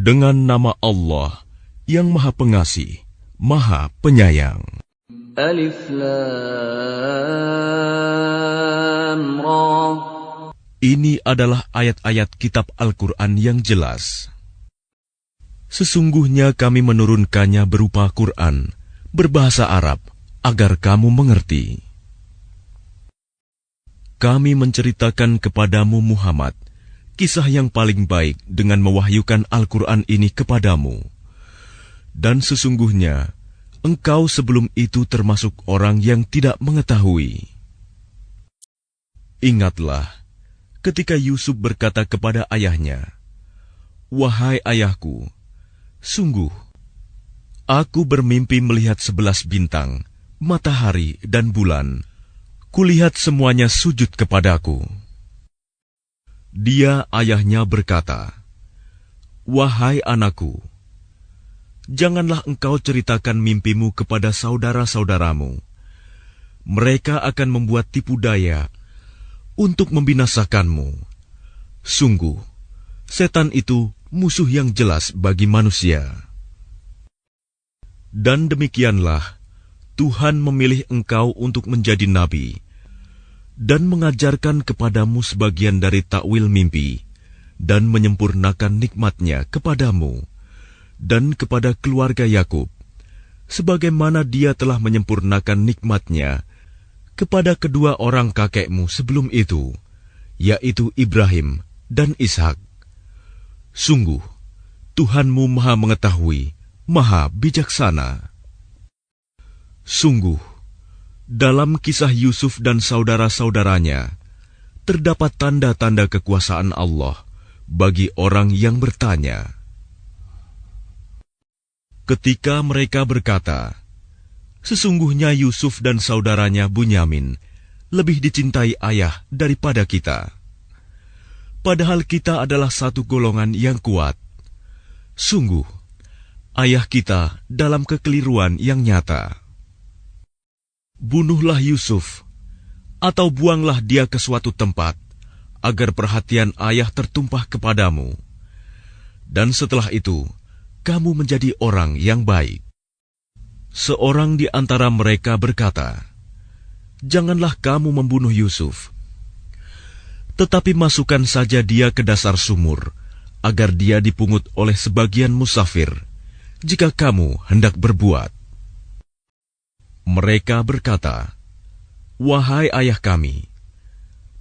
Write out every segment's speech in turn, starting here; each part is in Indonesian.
Dengan nama Allah yang Maha Pengasih, Maha Penyayang. Alif Lam Ra. Ini adalah ayat-ayat kitab Al-Quran yang jelas. Sesungguhnya kami menurunkannya berupa Quran, berbahasa Arab, agar kamu mengerti. Kami menceritakan kepadamu Muhammad, kisah yang paling baik dengan mewahyukan Al-Quran ini kepadamu. Dan sesungguhnya, engkau sebelum itu termasuk orang yang tidak mengetahui. Ingatlah, ketika Yusuf berkata kepada ayahnya, "Wahai ayahku, sungguh, aku bermimpi melihat 11 bintang, matahari dan bulan. Kulihat semuanya sujud kepadaku." Dia ayahnya berkata, "Wahai anakku, janganlah engkau ceritakan mimpimu kepada saudara-saudaramu. Mereka akan membuat tipu daya untuk membinasakanmu. Sungguh, setan itu musuh yang jelas bagi manusia. Dan demikianlah, Tuhan memilih engkau untuk menjadi nabi, dan mengajarkan kepadamu sebagian dari takwil mimpi, dan menyempurnakan nikmat-Nya kepadamu, dan kepada keluarga Yakub, sebagaimana Dia telah menyempurnakan nikmat-Nya kepada kedua orang kakekmu sebelum itu, yaitu Ibrahim dan Ishak. Sungguh, Tuhanmu Maha Mengetahui, Maha Bijaksana." Sungguh, dalam kisah Yusuf dan saudara-saudaranya, terdapat tanda-tanda kekuasaan Allah bagi orang yang bertanya. Ketika mereka berkata, "Sesungguhnya Yusuf dan saudaranya Bunyamin lebih dicintai ayah daripada kita. Padahal kita adalah satu golongan yang kuat. Sungguh, ayah kita dalam kekeliruan yang nyata. Bunuhlah Yusuf, atau buanglah dia ke suatu tempat, agar perhatian ayah tertumpah kepadamu. Dan setelah itu, kamu menjadi orang yang baik." Seorang di antara mereka berkata, "Janganlah kamu membunuh Yusuf, tetapi masukkan saja dia ke dasar sumur, agar dia dipungut oleh sebagian musafir, jika kamu hendak berbuat." Mereka berkata, "Wahai ayah kami,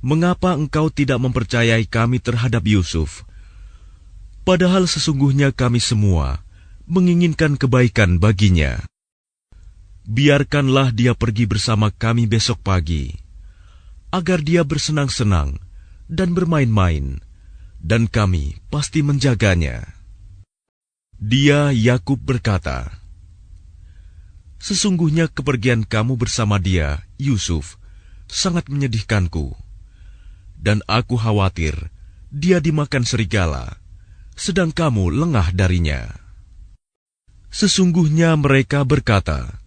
mengapa engkau tidak mempercayai kami terhadap Yusuf? Padahal sesungguhnya kami semua menginginkan kebaikan baginya. Biarkanlah dia pergi bersama kami besok pagi, agar dia bersenang-senang dan bermain-main, dan kami pasti menjaganya." Dia Yakub berkata, "Sesungguhnya kepergian kamu bersama dia, Yusuf, sangat menyedihkanku, dan aku khawatir dia dimakan serigala, sedang kamu lengah darinya." Sesungguhnya mereka berkata,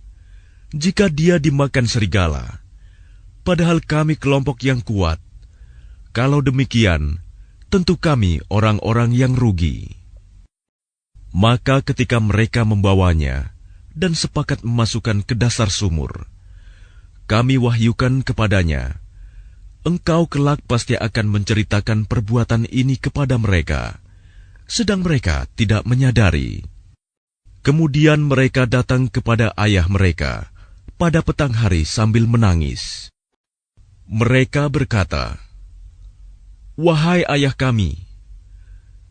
"Jika dia dimakan serigala, padahal kami kelompok yang kuat, kalau demikian, tentu kami orang-orang yang rugi." Maka ketika mereka membawanya dan sepakat memasukkan ke dasar sumur, kami wahyukan kepadanya, "Engkau kelak pasti akan menceritakan perbuatan ini kepada mereka," sedang mereka tidak menyadari. Kemudian mereka datang kepada ayah mereka pada petang hari sambil menangis. Mereka berkata, "Wahai ayah kami,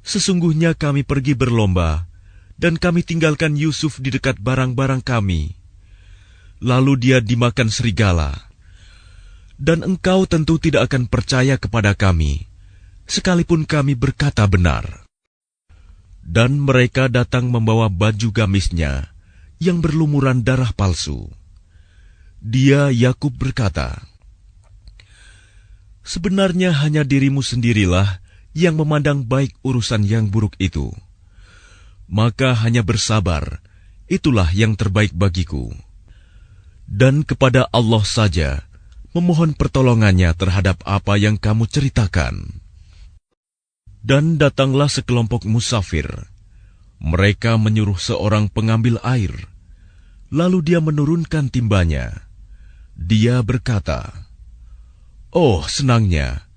sesungguhnya kami pergi berlomba, dan kami tinggalkan Yusuf di dekat barang-barang kami. Lalu dia dimakan serigala. Dan engkau tentu tidak akan percaya kepada kami, sekalipun kami berkata benar." Dan mereka datang membawa baju gamisnya yang berlumuran darah palsu. Dia Yakub berkata, "Sebenarnya hanya dirimu sendirilah yang memandang baik urusan yang buruk itu. Maka hanya bersabar, itulah yang terbaik bagiku. Dan kepada Allah saja memohon pertolongannya terhadap apa yang kamu ceritakan." Dan datanglah sekelompok musafir, Mereka menyuruh seorang pengambil air, lalu dia menurunkan timbanya. Dia berkata, "Oh, senangnya,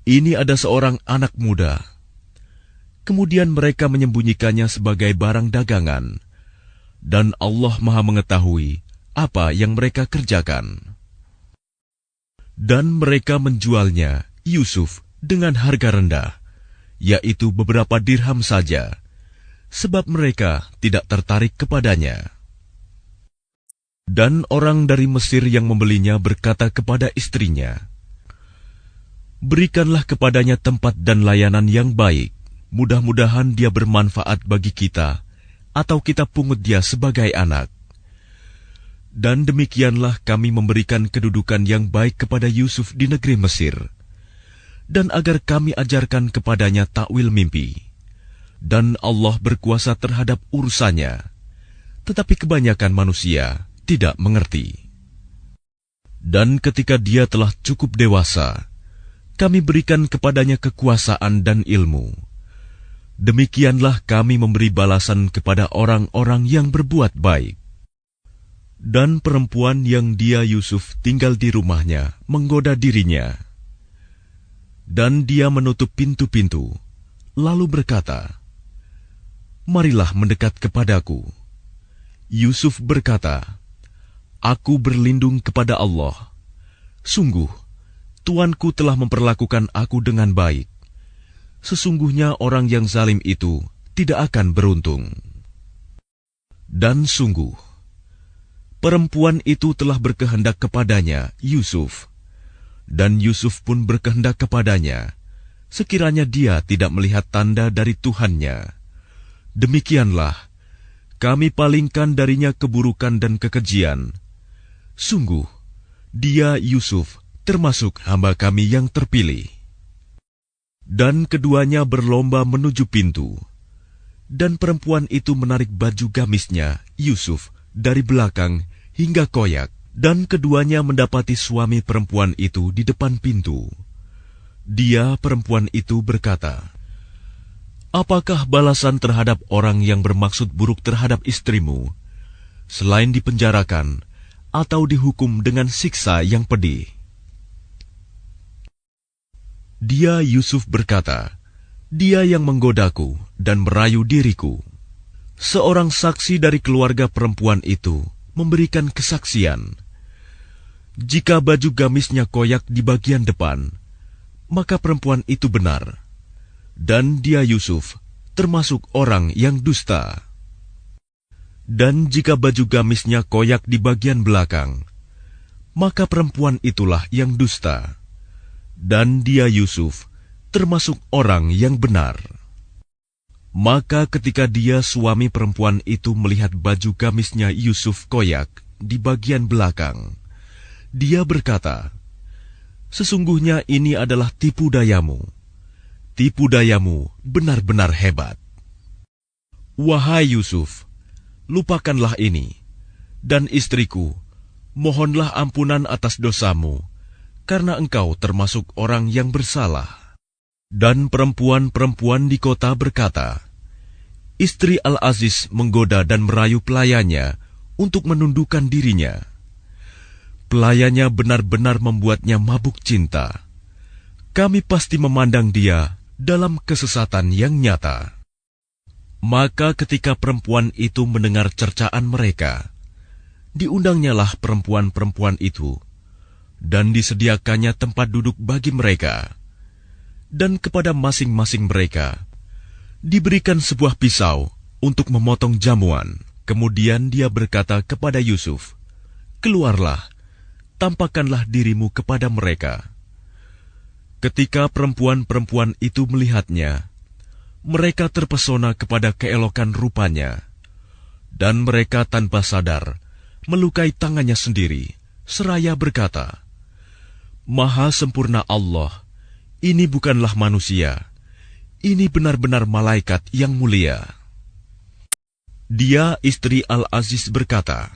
ini ada seorang anak muda." Kemudian mereka menyembunyikannya sebagai barang dagangan, dan Allah Maha mengetahui apa yang mereka kerjakan. Dan mereka menjualnya, Yusuf, dengan harga rendah, yaitu beberapa dirham saja, sebab mereka tidak tertarik kepadanya. Dan orang dari Mesir yang membelinya berkata kepada istrinya, "Berikanlah kepadanya tempat dan layanan yang baik. Mudah-mudahan dia bermanfaat bagi kita, atau kita pungut dia sebagai anak." Dan demikianlah kami memberikan kedudukan yang baik kepada Yusuf di negeri Mesir, dan agar kami ajarkan kepadanya takwil mimpi. Dan Allah berkuasa terhadap urusannya, tetapi kebanyakan manusia tidak mengerti. Dan ketika dia telah cukup dewasa, kami berikan kepadanya kekuasaan dan ilmu. Demikianlah kami memberi balasan kepada orang-orang yang berbuat baik. Dan perempuan yang dia Yusuf tinggal di rumahnya menggoda dirinya. Dan dia menutup pintu-pintu, lalu berkata, "Marilah mendekat kepadaku." Yusuf berkata, "Aku berlindung kepada Allah. Sungguh, Tuanku telah memperlakukan aku dengan baik. Sesungguhnya orang yang zalim itu tidak akan beruntung." Dan sungguh, perempuan itu telah berkehendak kepadanya, Yusuf, dan Yusuf pun berkehendak kepadanya, sekiranya dia tidak melihat tanda dari Tuhannya. Demikianlah, kami palingkan darinya keburukan dan kekejian. Sungguh, dia Yusuf termasuk hamba kami yang terpilih. Dan keduanya berlomba menuju pintu. Dan perempuan itu menarik baju gamisnya, Yusuf, dari belakang hingga koyak. Dan keduanya mendapati suami perempuan itu di depan pintu. Dia, perempuan itu, berkata, "Apakah balasan terhadap orang yang bermaksud buruk terhadap istrimu, selain dipenjarakan atau dihukum dengan siksa yang pedih?" Dia Yusuf berkata, "Dia yang menggodaku dan merayu diriku." Seorang saksi dari keluarga perempuan itu memberikan kesaksian. Jika baju gamisnya koyak di bagian depan, maka perempuan itu benar, dan dia Yusuf termasuk orang yang dusta. Dan jika baju gamisnya koyak di bagian belakang, maka perempuan itulah yang dusta, dan dia Yusuf termasuk orang yang benar. Maka ketika dia suami perempuan itu melihat baju gamisnya Yusuf koyak di bagian belakang, dia berkata, "Sesungguhnya ini adalah tipu dayamu. Tipu dayamu benar-benar hebat. Wahai Yusuf, lupakanlah ini, dan istriku, mohonlah ampunan atas dosamu, karena engkau termasuk orang yang bersalah." Dan perempuan-perempuan di kota berkata, "Istri Al-Aziz menggoda dan merayu pelayannya untuk menundukkan dirinya. Pelayannya benar-benar membuatnya mabuk cinta. Kami pasti memandang dia dalam kesesatan yang nyata." Maka ketika perempuan itu mendengar cercaan mereka, diundangnyalah perempuan-perempuan itu, dan disediakannya tempat duduk bagi mereka. Dan kepada masing-masing mereka diberikan sebuah pisau untuk memotong jamuan. Kemudian dia berkata kepada Yusuf, "Keluarlah, tampakkanlah dirimu kepada mereka." Ketika perempuan-perempuan itu melihatnya, mereka terpesona kepada keelokan rupanya, dan mereka tanpa sadar melukai tangannya sendiri, seraya berkata, "Maha sempurna Allah, ini bukanlah manusia, ini benar-benar malaikat yang mulia." Dia, istri Al-Aziz, berkata,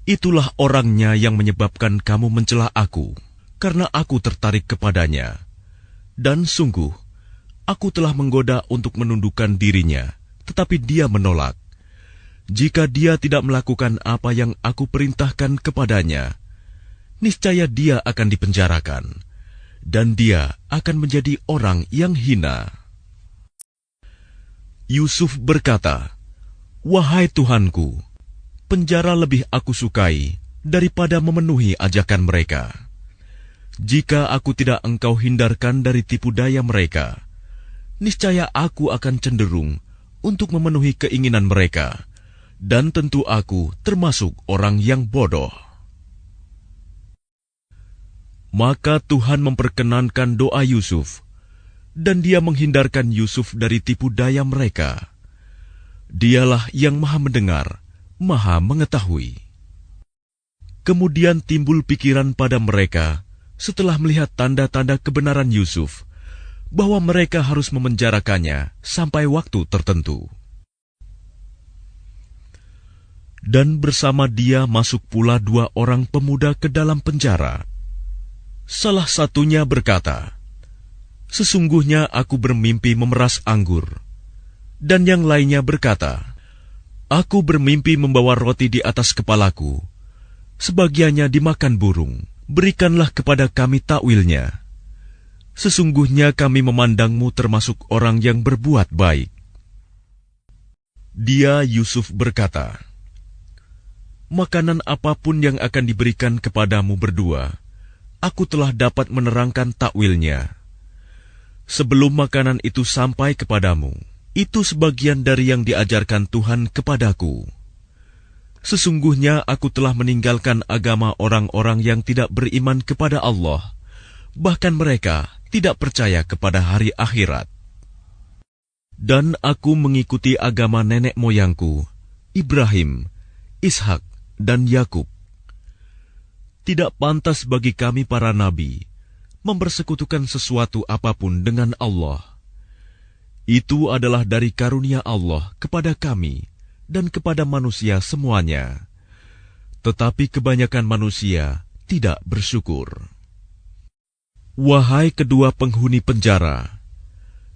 "Itulah orangnya yang menyebabkan kamu mencela aku, karena aku tertarik kepadanya. Dan sungguh, aku telah menggoda untuk menundukkan dirinya, tetapi dia menolak. Jika dia tidak melakukan apa yang aku perintahkan kepadanya, niscaya dia akan dipenjarakan, dan dia akan menjadi orang yang hina. Yusuf berkata, "Wahai Tuhanku, penjara lebih aku sukai daripada memenuhi ajakan mereka. Jika aku tidak engkau hindarkan dari tipu daya mereka, niscaya aku akan cenderung untuk memenuhi keinginan mereka, dan tentu aku termasuk orang yang bodoh." Maka Tuhan memperkenankan doa Yusuf, dan dia menghindarkan Yusuf dari tipu daya mereka. Dialah yang Maha Mendengar, Maha Mengetahui. Kemudian timbul pikiran pada mereka setelah melihat tanda-tanda kebenaran Yusuf, bahwa mereka harus memenjarakannya sampai waktu tertentu. Dan bersama dia masuk pula 2 orang pemuda ke dalam penjara. Salah satunya berkata, "Sesungguhnya aku bermimpi memeras anggur." Dan yang lainnya berkata, "Aku bermimpi membawa roti di atas kepalaku. Sebagiannya dimakan burung. Berikanlah kepada kami takwilnya. Sesungguhnya kami memandangmu termasuk orang yang berbuat baik." Dia Yusuf berkata, "Makanan apapun yang akan diberikan kepadamu berdua, aku telah dapat menerangkan takwilnya. Sebelum makanan itu sampai kepadamu, itu sebagian dari yang diajarkan Tuhan kepadaku. Sesungguhnya aku telah meninggalkan agama orang-orang yang tidak beriman kepada Allah, bahkan mereka tidak percaya kepada hari akhirat. Dan aku mengikuti agama nenek moyangku, Ibrahim, Ishak, dan Yakub. Tidak pantas bagi kami para nabi mempersekutukan sesuatu apapun dengan Allah. Itu adalah dari karunia Allah kepada kami dan kepada manusia semuanya. Tetapi kebanyakan manusia tidak bersyukur." Wahai kedua penghuni penjara,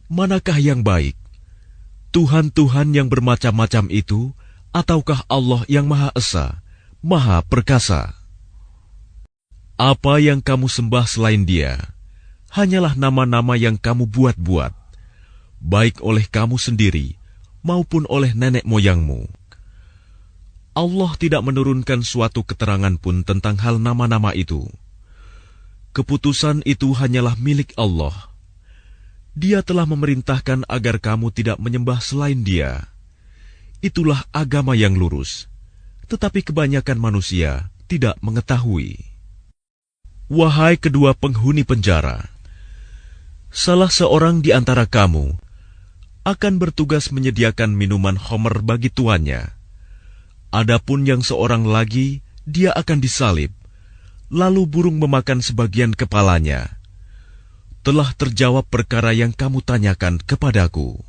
manakah yang baik? Tuhan-Tuhan yang bermacam-macam itu, ataukah Allah yang Maha Esa, Maha Perkasa? Apa yang kamu sembah selain Dia hanyalah nama-nama yang kamu buat-buat, baik oleh kamu sendiri maupun oleh nenek moyangmu. Allah tidak menurunkan suatu keterangan pun tentang hal nama-nama itu. Keputusan itu hanyalah milik Allah. Dia telah memerintahkan agar kamu tidak menyembah selain Dia. Itulah agama yang lurus, tetapi kebanyakan manusia tidak mengetahui. Wahai kedua penghuni penjara, salah seorang di antara kamu akan bertugas menyediakan minuman khamr bagi tuannya. Adapun yang seorang lagi, dia akan disalib, lalu burung memakan sebagian kepalanya. Telah terjawab perkara yang kamu tanyakan kepadaku."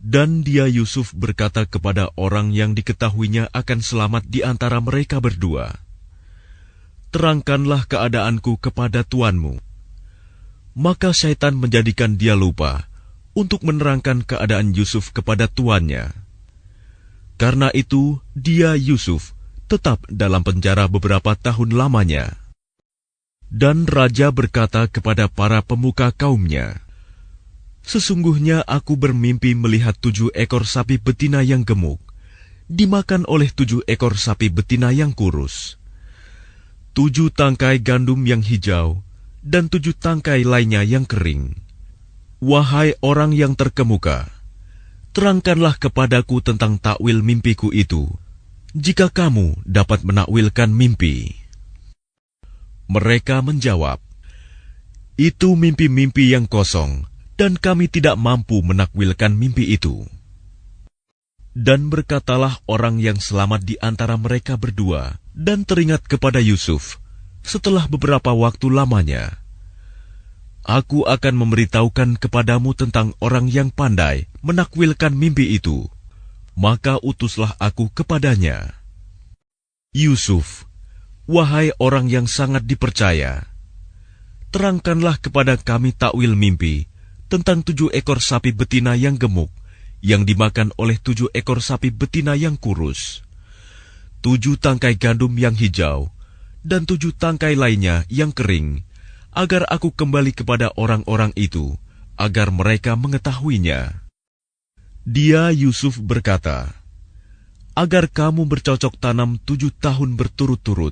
Dan dia Yusuf berkata kepada orang yang diketahuinya akan selamat di antara mereka berdua, "Terangkanlah keadaanku kepada tuanmu." Maka syaitan menjadikan dia lupa untuk menerangkan keadaan Yusuf kepada tuannya. Karena itu, dia Yusuf tetap dalam penjara beberapa tahun lamanya. Dan raja berkata kepada para pemuka kaumnya, "Sesungguhnya aku bermimpi melihat 7 ekor sapi betina yang gemuk dimakan oleh 7 ekor sapi betina yang kurus. 7 tangkai gandum yang hijau dan 7 tangkai lainnya yang kering. Wahai orang yang terkemuka, terangkanlah kepadaku tentang takwil mimpiku itu, jika kamu dapat menakwilkan mimpi." Mereka menjawab, "Itu mimpi-mimpi yang kosong, dan kami tidak mampu menakwilkan mimpi itu." Dan berkatalah orang yang selamat di antara mereka berdua dan teringat kepada Yusuf setelah beberapa waktu lamanya, "Aku akan memberitahukan kepadamu tentang orang yang pandai menakwilkan mimpi itu." Maka utuslah aku kepadanya. "Yusuf, wahai orang yang sangat dipercaya, terangkanlah kepada kami takwil mimpi tentang 7 ekor sapi betina yang gemuk yang dimakan oleh 7 ekor sapi betina yang kurus, 7 tangkai gandum yang hijau, dan 7 tangkai lainnya yang kering, agar aku kembali kepada orang-orang itu, agar mereka mengetahuinya. Dia Yusuf berkata, agar kamu bercocok tanam 7 tahun berturut-turut,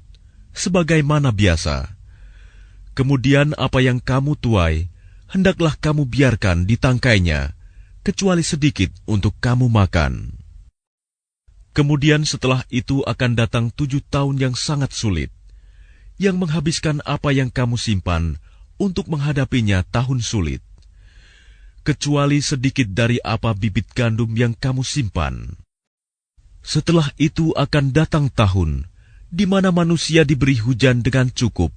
sebagaimana biasa. Kemudian apa yang kamu tuai, hendaklah kamu biarkan di tangkainya, kecuali sedikit untuk kamu makan. Kemudian setelah itu akan datang 7 tahun yang sangat sulit, yang menghabiskan apa yang kamu simpan untuk menghadapinya tahun sulit, kecuali sedikit dari apa bibit gandum yang kamu simpan. Setelah itu akan datang tahun di mana manusia diberi hujan dengan cukup,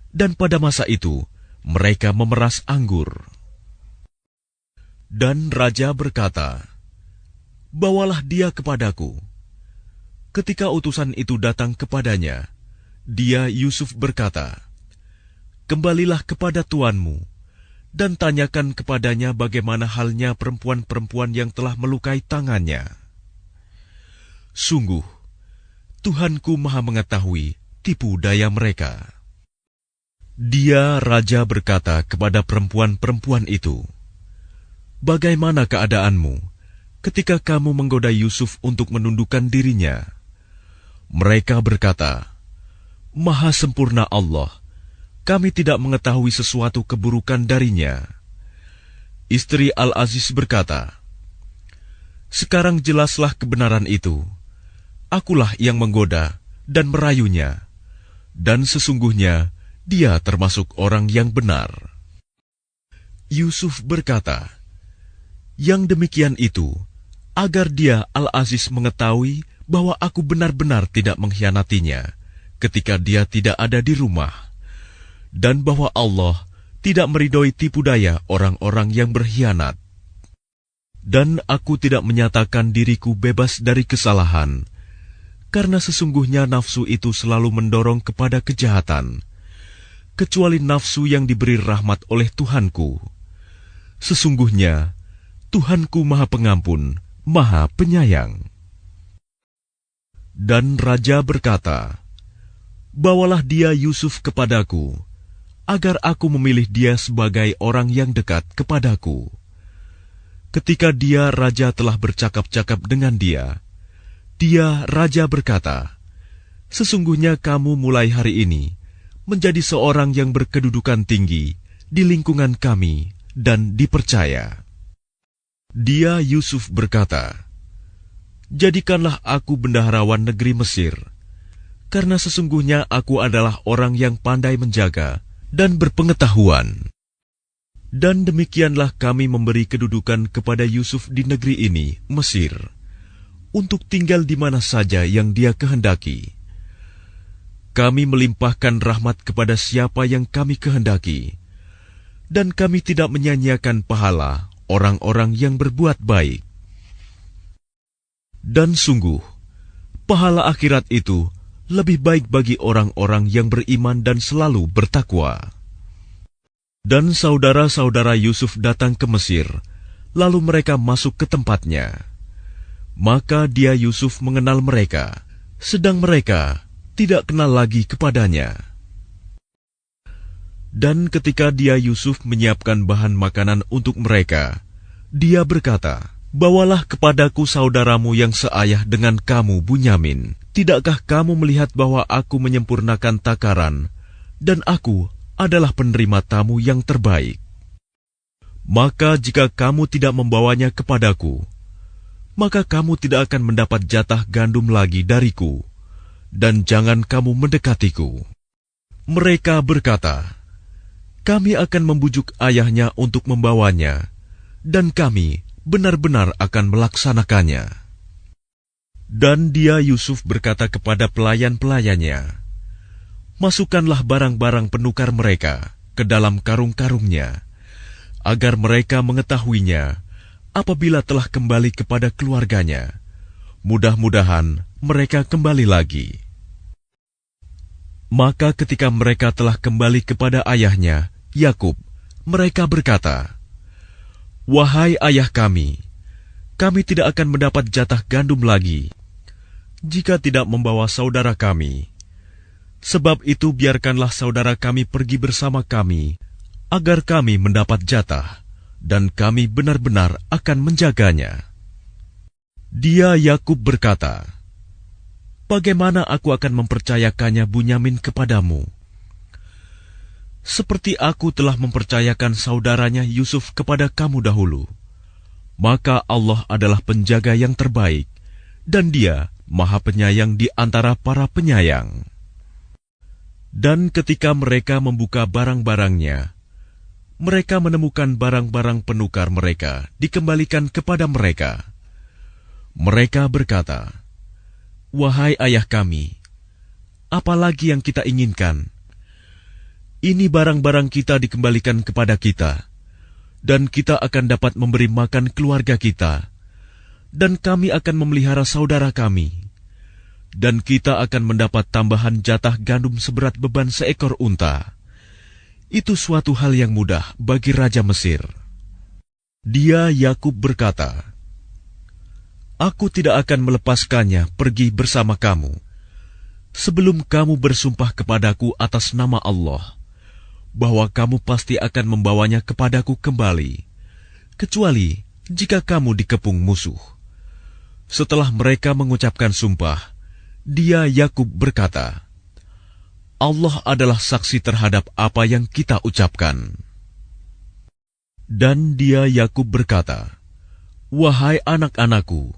dan pada masa itu mereka memeras anggur. Dan raja berkata, bawalah dia kepadaku. Ketika utusan itu datang kepadanya, dia Yusuf berkata, kembalilah kepada tuanmu, dan tanyakan kepadanya bagaimana halnya perempuan-perempuan yang telah melukai tangannya. Sungguh, Tuhanku Maha mengetahui tipu daya mereka. Dia, raja, berkata kepada perempuan-perempuan itu, bagaimana keadaanmu ketika kamu menggoda Yusuf untuk menundukkan dirinya? Mereka berkata, Maha sempurna Allah, kami tidak mengetahui sesuatu keburukan darinya. Istri Al-Aziz berkata, sekarang jelaslah kebenaran itu. Akulah yang menggoda dan merayunya, dan sesungguhnya dia termasuk orang yang benar. Yusuf berkata, yang demikian itu, agar dia Al-Aziz mengetahui bahwa aku benar-benar tidak mengkhianatinya ketika dia tidak ada di rumah, dan bahwa Allah tidak meridhoi tipu daya orang-orang yang berkhianat. Dan aku tidak menyatakan diriku bebas dari kesalahan, karena sesungguhnya nafsu itu selalu mendorong kepada kejahatan, kecuali nafsu yang diberi rahmat oleh Tuhanku. Sesungguhnya Tuhanku Maha Pengampun, Maha Penyayang. Dan raja berkata, bawalah dia Yusuf kepadaku, agar aku memilih dia sebagai orang yang dekat kepadaku. Ketika dia, raja, telah bercakap-cakap dengan dia, raja, berkata, sesungguhnya kamu mulai hari ini menjadi seorang yang berkedudukan tinggi di lingkungan kami dan dipercaya. Dia, Yusuf, berkata, jadikanlah aku bendaharawan negeri Mesir, karena sesungguhnya aku adalah orang yang pandai menjaga dan berpengetahuan. Dan demikianlah kami memberi kedudukan kepada Yusuf di negeri ini, Mesir, untuk tinggal di mana saja yang dia kehendaki. Kami melimpahkan rahmat kepada siapa yang kami kehendaki, dan kami tidak menyia-nyiakan pahala orang-orang yang berbuat baik. Dan sungguh, pahala akhirat itu lebih baik bagi orang-orang yang beriman dan selalu bertakwa. Dan saudara-saudara Yusuf datang ke Mesir, lalu mereka masuk ke tempatnya. Maka dia Yusuf mengenal mereka, sedang mereka tidak kenal lagi kepadanya. Dan ketika dia Yusuf menyiapkan bahan makanan untuk mereka, dia berkata, bawalah kepadaku saudaramu yang seayah dengan kamu, Bunyamin. Tidakkah kamu melihat bahwa aku menyempurnakan takaran, dan aku adalah penerima tamu yang terbaik? Maka jika kamu tidak membawanya kepadaku, maka kamu tidak akan mendapat jatah gandum lagi dariku, dan jangan kamu mendekatiku. Mereka berkata, kami akan membujuk ayahnya untuk membawanya, dan kami benar-benar akan melaksanakannya. Dan dia Yusuf berkata kepada pelayan-pelayannya, masukkanlah barang-barang penukar mereka ke dalam karung-karungnya, agar mereka mengetahuinya apabila telah kembali kepada keluarganya. Mudah-mudahan mereka kembali lagi. Maka ketika mereka telah kembali kepada ayahnya, Yakub, mereka berkata, wahai ayah kami, kami tidak akan mendapat jatah gandum lagi jika tidak membawa saudara kami. Sebab itu biarkanlah saudara kami pergi bersama kami, agar kami mendapat jatah, dan kami benar-benar akan menjaganya. Dia Yakub berkata, bagaimana aku akan mempercayakannya Bunyamin kepadamu? Seperti aku telah mempercayakan saudaranya Yusuf kepada kamu dahulu. Maka Allah adalah penjaga yang terbaik, dan Dia Maha Penyayang di antara para penyayang. Dan ketika mereka membuka barang-barangnya, mereka menemukan barang-barang penukar mereka dikembalikan kepada mereka. Mereka berkata, wahai ayah kami, apa lagi yang kita inginkan? Ini barang-barang kita dikembalikan kepada kita, dan kita akan dapat memberi makan keluarga kita, dan kami akan memelihara saudara kami, dan kita akan mendapat tambahan jatah gandum seberat beban seekor unta. Itu suatu hal yang mudah bagi Raja Mesir. Dia Yakub berkata, aku tidak akan melepaskannya pergi bersama kamu, sebelum kamu bersumpah kepadaku atas nama Allah, bahwa kamu pasti akan membawanya kepadaku kembali, kecuali jika kamu dikepung musuh. Setelah mereka mengucapkan sumpah, dia Yakub berkata, Allah adalah saksi terhadap apa yang kita ucapkan. Dan dia Yakub berkata, wahai anak-anakku,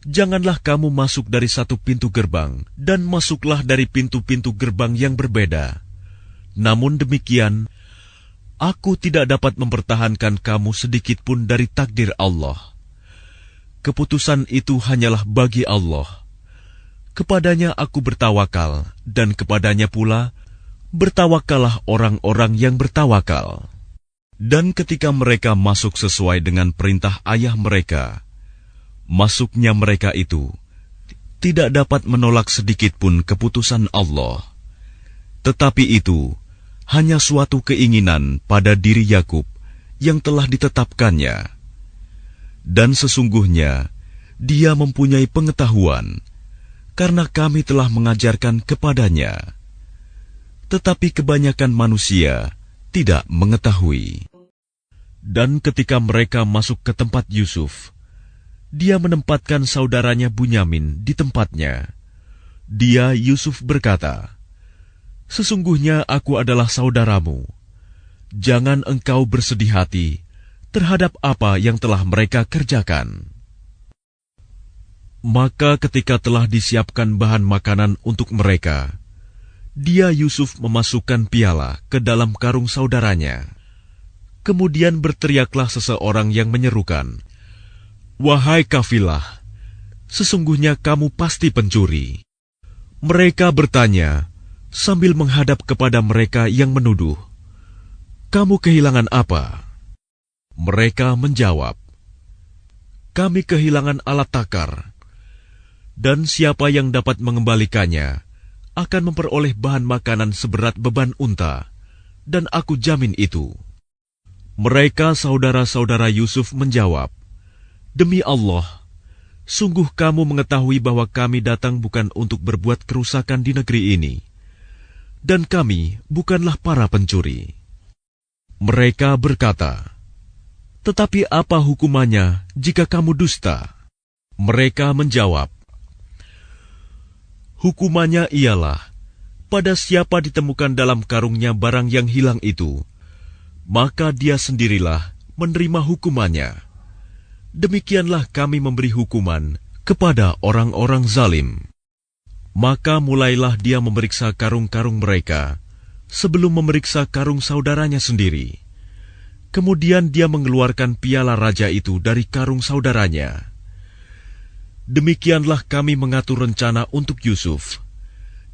janganlah kamu masuk dari satu pintu gerbang, dan masuklah dari pintu-pintu gerbang yang berbeda. Namun demikian, aku tidak dapat mempertahankan kamu sedikit pun dari takdir Allah. Keputusan itu hanyalah bagi Allah. Kepadanya aku bertawakal, dan kepadanya pula bertawakallah orang-orang yang bertawakal. Dan ketika mereka masuk sesuai dengan perintah ayah mereka, masuknya mereka itu tidak dapat menolak sedikit pun keputusan Allah. Tetapi itu hanya suatu keinginan pada diri Yakub yang telah ditetapkannya. Dan sesungguhnya dia mempunyai pengetahuan, karena kami telah mengajarkan kepadanya. Tetapi kebanyakan manusia tidak mengetahui. Dan ketika mereka masuk ke tempat Yusuf, dia menempatkan saudaranya Bunyamin di tempatnya. Dia Yusuf berkata, sesungguhnya aku adalah saudaramu. Jangan engkau bersedih hati terhadap apa yang telah mereka kerjakan. Maka ketika telah disiapkan bahan makanan untuk mereka, dia Yusuf memasukkan piala ke dalam karung saudaranya. Kemudian berteriaklah seseorang yang menyerukan, wahai kafilah, sesungguhnya kamu pasti pencuri. Mereka bertanya sambil menghadap kepada mereka yang menuduh, kamu kehilangan apa? Mereka menjawab, kami kehilangan alat takar, dan siapa yang dapat mengembalikannya akan memperoleh bahan makanan seberat beban unta, dan aku jamin itu. Mereka saudara-saudara Yusuf menjawab, demi Allah, sungguh kamu mengetahui bahwa kami datang bukan untuk berbuat kerusakan di negeri ini, dan kami bukanlah para pencuri. Mereka berkata, tetapi apa hukumannya jika kamu dusta? Mereka menjawab, hukumannya ialah, pada siapa ditemukan dalam karungnya barang yang hilang itu, maka dia sendirilah menerima hukumannya. Demikianlah kami memberi hukuman kepada orang-orang zalim. Maka mulailah dia memeriksa karung-karung mereka, sebelum memeriksa karung saudaranya sendiri. Kemudian dia mengeluarkan piala raja itu dari karung saudaranya. Demikianlah kami mengatur rencana untuk Yusuf.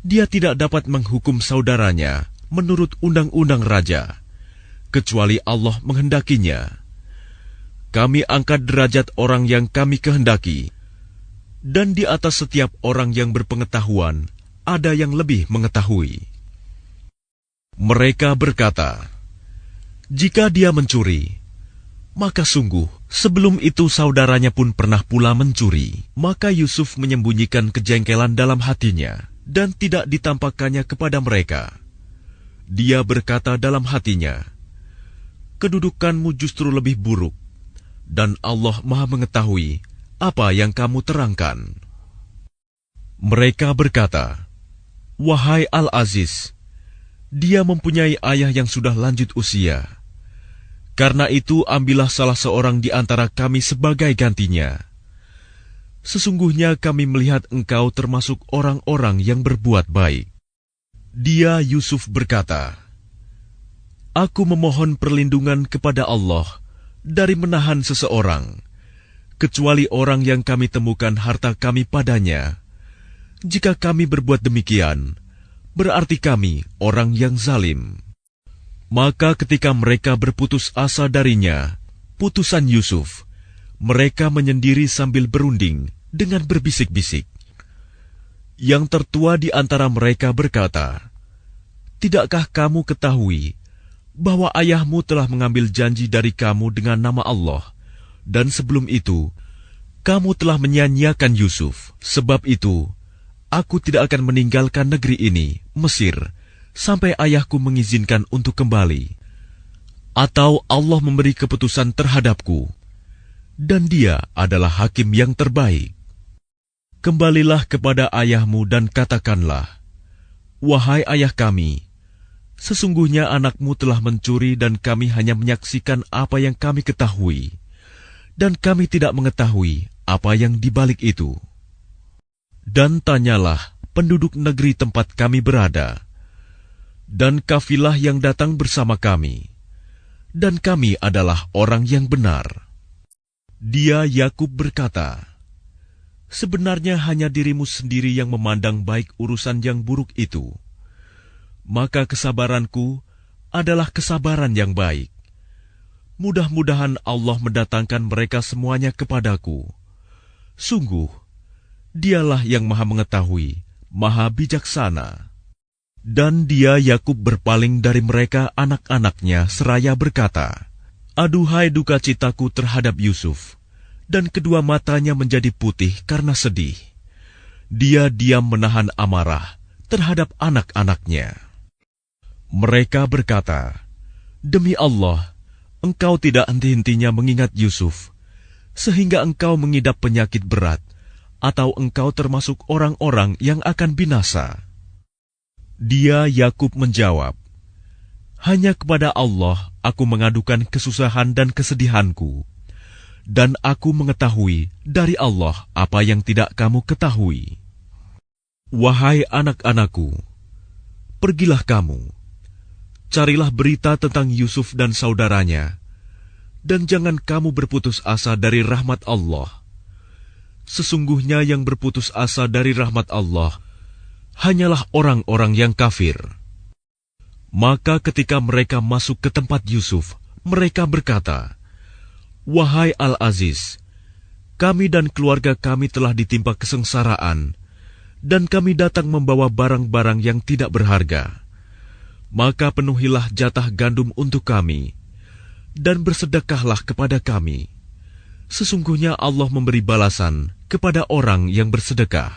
Dia tidak dapat menghukum saudaranya menurut undang-undang raja, kecuali Allah menghendakinya. Kami angkat derajat orang yang kami kehendaki, dan di atas setiap orang yang berpengetahuan ada yang lebih mengetahui. Mereka berkata, jika dia mencuri, maka sungguh Sebelum itu saudaranya pun pernah pula mencuri. Maka Yusuf menyembunyikan kejengkelan dalam hatinya dan tidak ditampakkannya kepada mereka. Dia berkata dalam hatinya, "Kedudukanmu justru lebih buruk, dan Allah Maha mengetahui apa yang kamu terangkan." Mereka berkata, "Wahai Al-Aziz, dia mempunyai ayah yang sudah lanjut usia. Karena itu ambillah salah seorang di antara kami sebagai gantinya. Sesungguhnya kami melihat engkau termasuk orang-orang yang berbuat baik." Dia Yusuf berkata, "Aku memohon perlindungan kepada Allah dari menahan seseorang, kecuali orang yang kami temukan harta kami padanya. Jika kami berbuat demikian, berarti kami orang yang zalim." Maka ketika mereka berputus asa darinya, putusan Yusuf, mereka menyendiri sambil berunding dengan berbisik-bisik. Yang tertua di antara mereka berkata, "Tidakkah kamu ketahui bahwa ayahmu telah mengambil janji dari kamu dengan nama Allah, dan sebelum itu, kamu telah menyia-nyiakan Yusuf. Sebab itu, aku tidak akan meninggalkan negeri ini, Mesir, sampai ayahku mengizinkan untuk kembali, atau Allah memberi keputusan terhadapku, dan dia adalah hakim yang terbaik. Kembalilah kepada ayahmu dan katakanlah, 'Wahai ayah kami, sesungguhnya anakmu telah mencuri dan kami hanya menyaksikan apa yang kami ketahui, dan kami tidak mengetahui apa yang dibalik itu. Dan tanyalah penduduk negeri tempat kami berada, dan kafilah yang datang bersama kami, dan kami adalah orang yang benar.' Dia Yakub berkata, "Sebenarnya hanya dirimu sendiri yang memandang baik urusan yang buruk itu. Maka kesabaranku adalah kesabaran yang baik. Mudah-mudahan Allah mendatangkan mereka semuanya kepadaku. Sungguh, Dialah yang Maha Mengetahui, Maha Bijaksana." Dan dia Yakub berpaling dari mereka anak-anaknya seraya berkata, "Aduhai duka citaku terhadap Yusuf," dan kedua matanya menjadi putih karena sedih. Dia diam menahan amarah terhadap anak-anaknya. Mereka berkata, "Demi Allah, engkau tidak henti-hentinya mengingat Yusuf, sehingga engkau mengidap penyakit berat, atau engkau termasuk orang-orang yang akan binasa." Dia Yakub menjawab, "Hanya kepada Allah aku mengadukan kesusahan dan kesedihanku, dan aku mengetahui dari Allah apa yang tidak kamu ketahui. Wahai anak-anakku, pergilah kamu, carilah berita tentang Yusuf dan saudaranya, dan jangan kamu berputus asa dari rahmat Allah. Sesungguhnya yang berputus asa dari rahmat Allah hanyalah orang-orang yang kafir." Maka ketika mereka masuk ke tempat Yusuf, mereka berkata, "Wahai Al-Aziz, kami dan keluarga kami telah ditimpa kesengsaraan, dan kami datang membawa barang-barang yang tidak berharga. Maka penuhilah jatah gandum untuk kami, dan bersedekahlah kepada kami. Sesungguhnya Allah memberi balasan kepada orang yang bersedekah."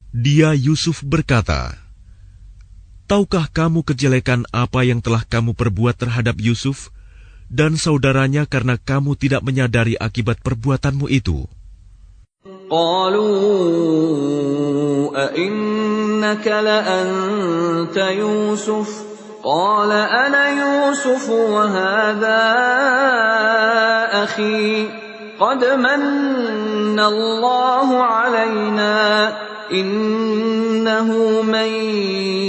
Dia Yusuf berkata, "Tahukah kamu kejelekan apa yang telah kamu perbuat terhadap Yusuf dan saudaranya karena kamu tidak menyadari akibat perbuatanmu itu?" قالوا أئنك لأنت يوسف قال أنا يوسف وهذا أخي قد من الله علينا إنه من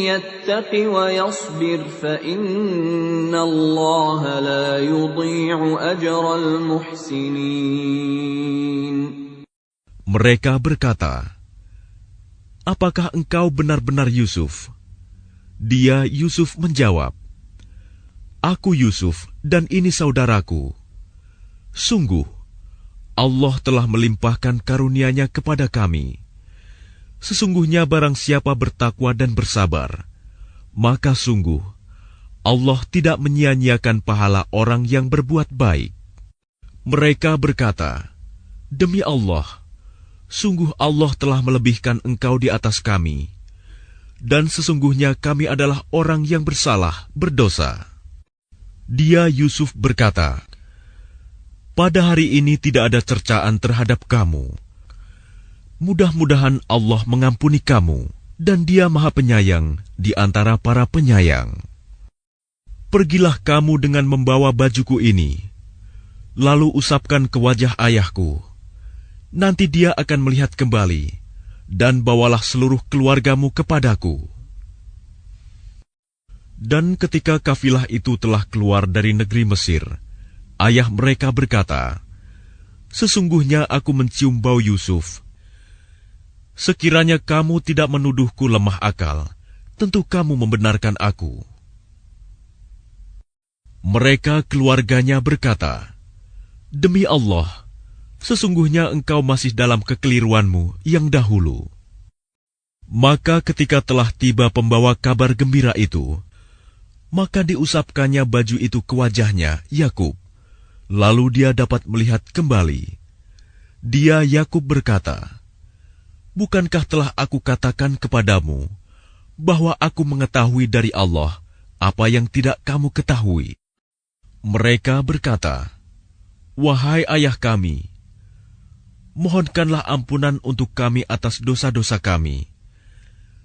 يتق ويصبر فإن الله لا يضيع أجر المحسنين. Mereka berkata, "Apakah engkau benar-benar Yusuf?" Dia Yusuf menjawab, "Aku Yusuf dan ini saudaraku. Sungguh, Allah telah melimpahkan karunia-Nya kepada kami. Sesungguhnya barang siapa bertakwa dan bersabar, maka sungguh Allah tidak menyia-nyiakan pahala orang yang berbuat baik." Mereka berkata, "Demi Allah, sungguh Allah telah melebihkan engkau di atas kami, dan sesungguhnya kami adalah orang yang bersalah, berdosa." Dia Yusuf berkata, "Pada hari ini tidak ada cercaan terhadap kamu. Mudah-mudahan Allah mengampuni kamu, dan Dia Maha Penyayang di antara para penyayang. Pergilah kamu dengan membawa bajuku ini, lalu usapkan ke wajah ayahku. Nanti dia akan melihat kembali, dan bawalah seluruh keluargamu kepadaku." Dan ketika kafilah itu telah keluar dari negeri Mesir, ayah mereka berkata, "Sesungguhnya aku mencium bau Yusuf. Sekiranya kamu tidak menuduhku lemah akal, tentu kamu membenarkan aku." Mereka keluarganya berkata, "Demi Allah, sesungguhnya engkau masih dalam kekeliruanmu yang dahulu." Maka ketika telah tiba pembawa kabar gembira itu, maka diusapkannya baju itu ke wajahnya, Yakub. Lalu dia dapat melihat kembali. Dia Yakub berkata, "Bukankah telah aku katakan kepadamu bahwa aku mengetahui dari Allah apa yang tidak kamu ketahui?" Mereka berkata, "Wahai ayah kami, mohonkanlah ampunan untuk kami atas dosa-dosa kami.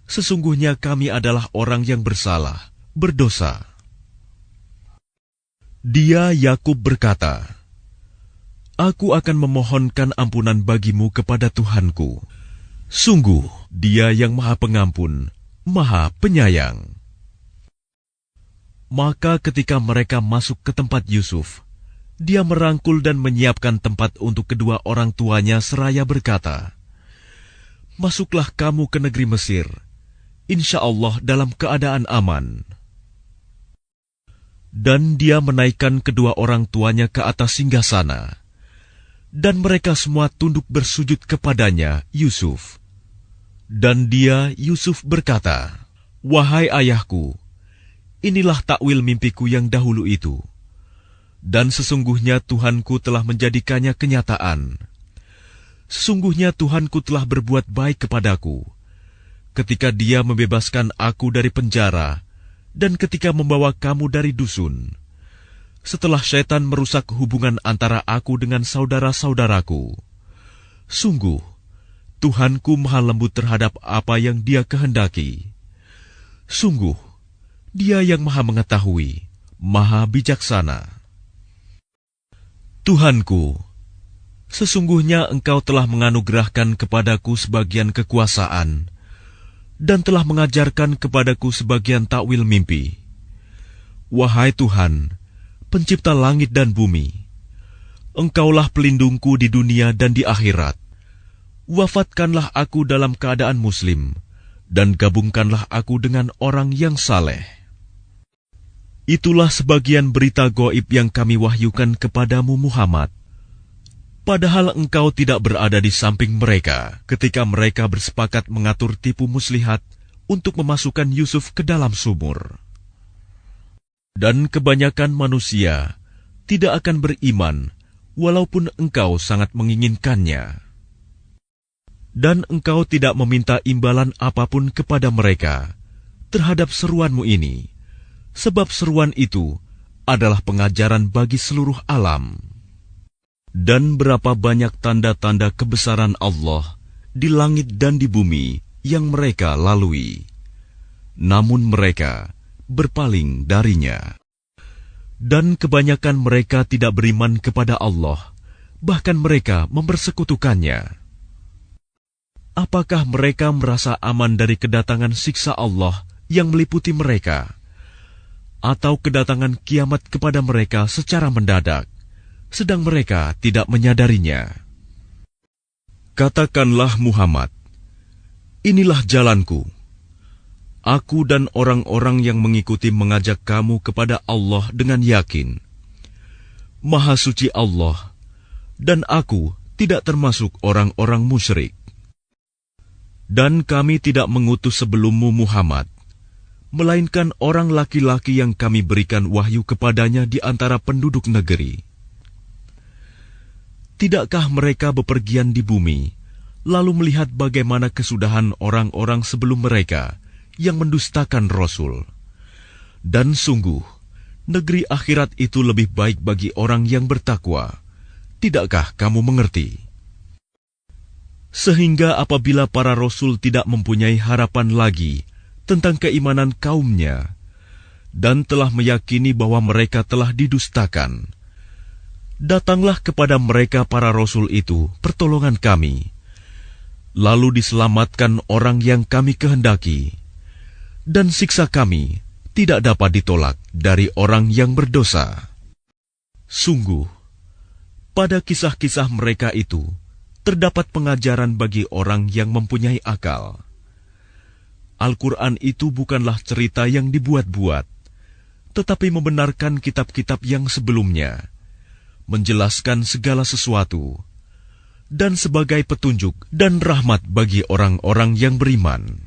Sesungguhnya kami adalah orang yang bersalah, berdosa." Dia Yakub berkata, "Aku akan memohonkan ampunan bagimu kepada Tuhanku. Sungguh, Dia yang Maha Pengampun, Maha Penyayang." Maka ketika mereka masuk ke tempat Yusuf, dia merangkul dan menyiapkan tempat untuk kedua orang tuanya seraya berkata, "Masuklah kamu ke negeri Mesir, insya Allah dalam keadaan aman." Dan dia menaikkan kedua orang tuanya ke atas singgasana, dan mereka semua tunduk bersujud kepadanya, Yusuf. Dan dia, Yusuf berkata, "Wahai ayahku, inilah takwil mimpiku yang dahulu itu, dan sesungguhnya Tuhanku telah menjadikannya kenyataan. Sesungguhnya Tuhanku telah berbuat baik kepadaku, ketika Dia membebaskan aku dari penjara, dan ketika membawa kamu dari dusun, setelah syaitan merusak hubungan antara aku dengan saudara-saudaraku. Sungguh, Tuhanku maha lembut terhadap apa yang Dia kehendaki. Sungguh, Dia yang maha mengetahui, maha bijaksana. Tuhanku, sesungguhnya Engkau telah menganugerahkan kepadaku sebagian kekuasaan, dan telah mengajarkan kepadaku sebagian takwil mimpi. Wahai Tuhan, Pencipta langit dan bumi, Engkaulah pelindungku di dunia dan di akhirat. Wafatkanlah aku dalam keadaan muslim, dan gabungkanlah aku dengan orang yang saleh." Itulah sebagian berita gaib yang kami wahyukan kepadamu Muhammad. Padahal engkau tidak berada di samping mereka ketika mereka bersepakat mengatur tipu muslihat untuk memasukkan Yusuf ke dalam sumur. Dan kebanyakan manusia tidak akan beriman walaupun engkau sangat menginginkannya. Dan engkau tidak meminta imbalan apapun kepada mereka terhadap seruanmu ini, sebab seruan itu adalah pengajaran bagi seluruh alam. Dan berapa banyak tanda-tanda kebesaran Allah di langit dan di bumi yang mereka lalui, namun mereka berpaling darinya. Dan kebanyakan mereka tidak beriman kepada Allah, bahkan mereka mempersekutukannya. Apakah mereka merasa aman dari kedatangan siksa Allah yang meliputi mereka, atau kedatangan kiamat kepada mereka secara mendadak, sedang mereka tidak menyadarinya? Katakanlah Muhammad, inilah jalanku. Aku dan orang-orang yang mengikuti mengajak kamu kepada Allah dengan yakin. Maha suci Allah, dan aku tidak termasuk orang-orang musyrik. Dan kami tidak mengutus sebelummu Muhammad, melainkan orang laki-laki yang kami berikan wahyu kepadanya di antara penduduk negeri. Tidakkah mereka bepergian di bumi, lalu melihat bagaimana kesudahan orang-orang sebelum mereka yang mendustakan Rasul? Dan sungguh, negeri akhirat itu lebih baik bagi orang yang bertakwa. Tidakkah kamu mengerti? Sehingga apabila para Rasul tidak mempunyai harapan lagi tentang keimanan kaumnya, dan telah meyakini bahwa mereka telah didustakan, datanglah kepada mereka para Rasul itu pertolongan kami, lalu diselamatkan orang yang kami kehendaki, dan siksa kami tidak dapat ditolak dari orang yang berdosa. Sungguh, pada kisah-kisah mereka itu terdapat pengajaran bagi orang yang mempunyai akal. Al-Quran itu bukanlah cerita yang dibuat-buat, tetapi membenarkan kitab-kitab yang sebelumnya, menjelaskan segala sesuatu, dan sebagai petunjuk dan rahmat bagi orang-orang yang beriman.